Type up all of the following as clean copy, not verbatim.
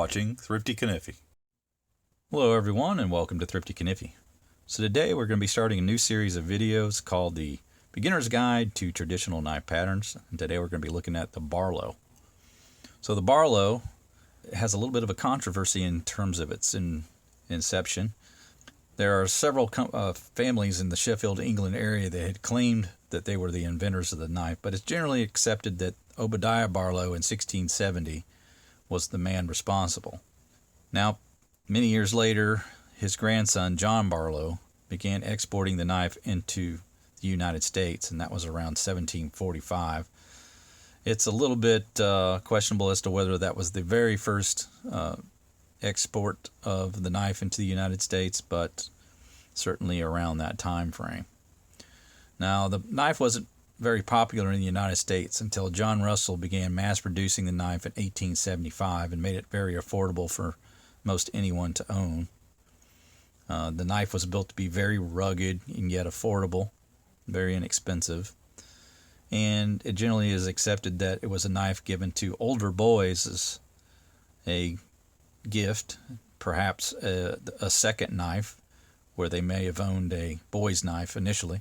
watching Thrifty Kaniffy. Hello everyone and welcome to Thrifty Kaniffy. So today we're going to be starting a new series of videos called the Beginner's Guide to Traditional Knife Patterns. And today we're going to be looking at the Barlow. So the Barlow has a little bit of a controversy in terms of its inception. There are several families in the Sheffield, England area that had claimed that they were the inventors of the knife, but it's generally accepted that Obadiah Barlow in 1670 was the man responsible. Now, many years later, his grandson, John Barlow, began exporting the knife into the United States, and that was around 1745. It's a little bit questionable as to whether that was the very first export of the knife into the United States, but certainly around that time frame. Now, the knife wasn't very popular in the United States until John Russell began mass producing the knife in 1875 and made it very affordable for most anyone to own. The knife was built to be very rugged and yet affordable, very inexpensive, and it generally is accepted that it was a knife given to older boys as a gift, perhaps a second knife where they may have owned a boy's knife initially.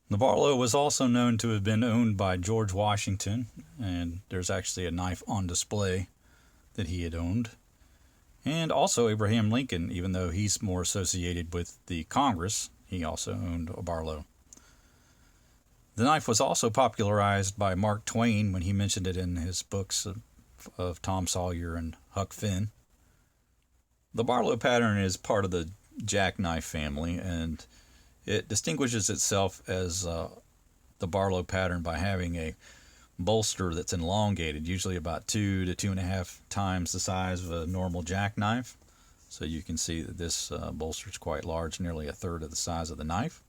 The Barlow was also known to have been owned by George Washington, and there's actually a knife on display that he had owned. And also Abraham Lincoln, even though he's more associated with the Congress, he also owned a Barlow. The knife was also popularized by Mark Twain when he mentioned it in his books of Tom Sawyer and Huck Finn. The Barlow pattern is part of the jackknife family, and it distinguishes itself as the Barlow pattern by having a bolster that's elongated, usually about 2 to 2.5 times the size of a normal jackknife. So you can see that this bolster is quite large, nearly a third of the size of the knife.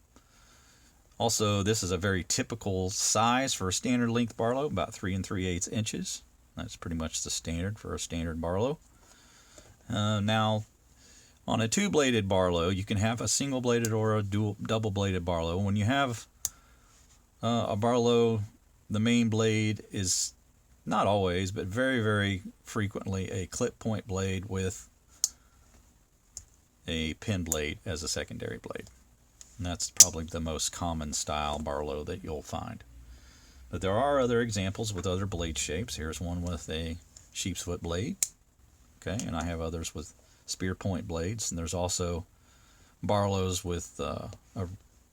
Also, this is a very typical size for a standard length Barlow, about 3 3/8 inches. That's pretty much the standard for a standard Barlow. Now, on a two-bladed Barlow, you can have a single-bladed or a double-bladed Barlow. When you have a Barlow, the main blade is not always, but very, very frequently a clip point blade with a pin blade as a secondary blade. And that's probably the most common style Barlow that you'll find. But there are other examples with other blade shapes. Here's one with a sheep's foot blade. Okay, and I have others with spear point blades, and there's also Barlows with a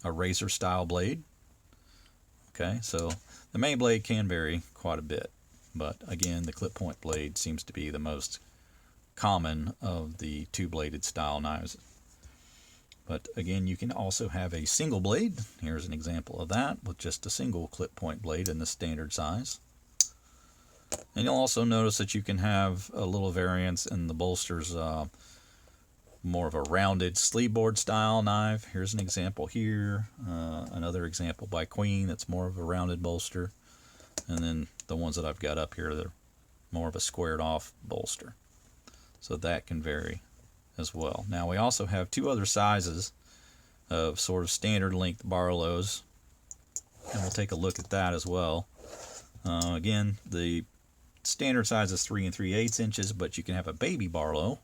razor style blade. Okay, so the main blade can vary quite a bit, but again, the clip point blade seems to be the most common of the two-bladed style knives. But again, you can also have a single blade. Here's an example of that with just a single clip point blade in the standard size. And you'll also notice that you can have a little variance in the bolsters, more of a rounded sleeve board style knife. Here's an example here, another example by Queen that's more of a rounded bolster, and then the ones that I've got up here, they're more of a squared off bolster. So that can vary as well. Now we also have two other sizes of sort of standard length Barlows, and we'll take a look at that as well. Again, the standard size is 3 3/8 inches, but you can have a baby Barlow,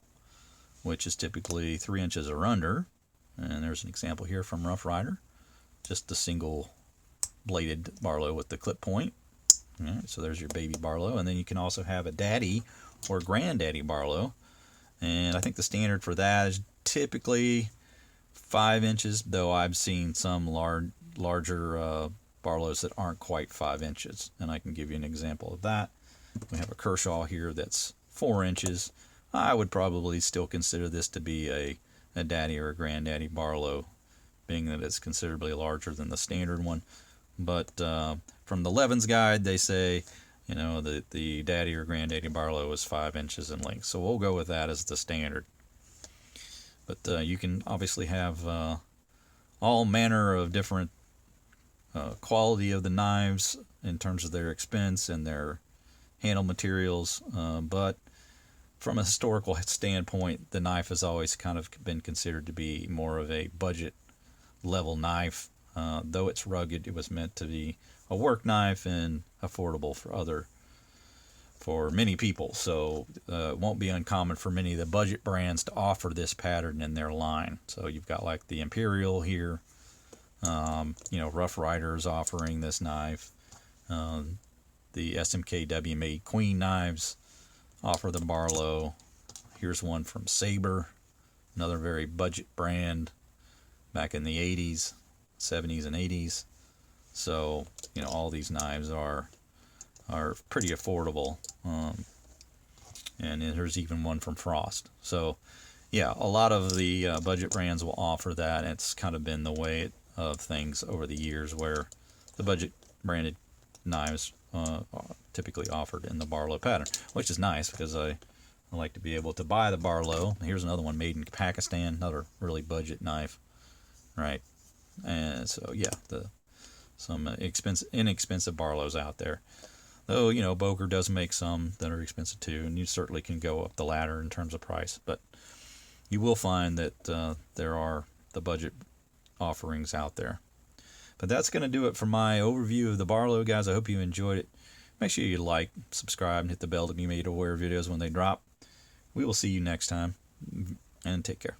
which is typically 3 inches or under. And there's an example here from Rough Rider, just a single bladed Barlow with the clip point. All right, so there's your baby Barlow. And then you can also have a daddy or granddaddy Barlow. And I think the standard for that is typically 5 inches, though I've seen some larger Barlows that aren't quite 5 inches. And I can give you an example of that. We have a Kershaw here that's 4 inches. I would probably still consider this to be a daddy or a granddaddy Barlow, being that it's considerably larger than the standard one. But from the Levin's Guide, they say, you know, the daddy or granddaddy Barlow is 5 inches in length. So we'll go with that as the standard. But you can obviously have all manner of different quality of the knives in terms of their expense and their handle materials, but from a historical standpoint, the knife has always kind of been considered to be more of a budget level knife. Though it's rugged, it was meant to be a work knife and affordable for other for many people. So it won't be uncommon for many of the budget brands to offer this pattern in their line. So you've got like the Imperial here, Rough Riders offering this knife. The SMK WMA Queen knives offer the Barlow. Here's one from Saber, another very budget brand back in the 80s, 70s and 80s. So, all these knives are pretty affordable. And there's even one from Frost. So, yeah, a lot of the budget brands will offer that. It's kind of been the way of things over the years, where the budget branded knives are typically offered in the Barlow pattern, which is nice because I like to be able to buy the Barlow. Here's another one made in Pakistan, another really budget knife, right? And so, yeah, some inexpensive Barlows out there. Though, Boker does make some that are expensive too, and you certainly can go up the ladder in terms of price. But you will find that there are the budget offerings out there. But that's going to do it for my overview of the Barlow, guys. I hope you enjoyed it. Make sure you like, subscribe, and hit the bell to be made aware of videos when they drop. We will see you next time, and take care.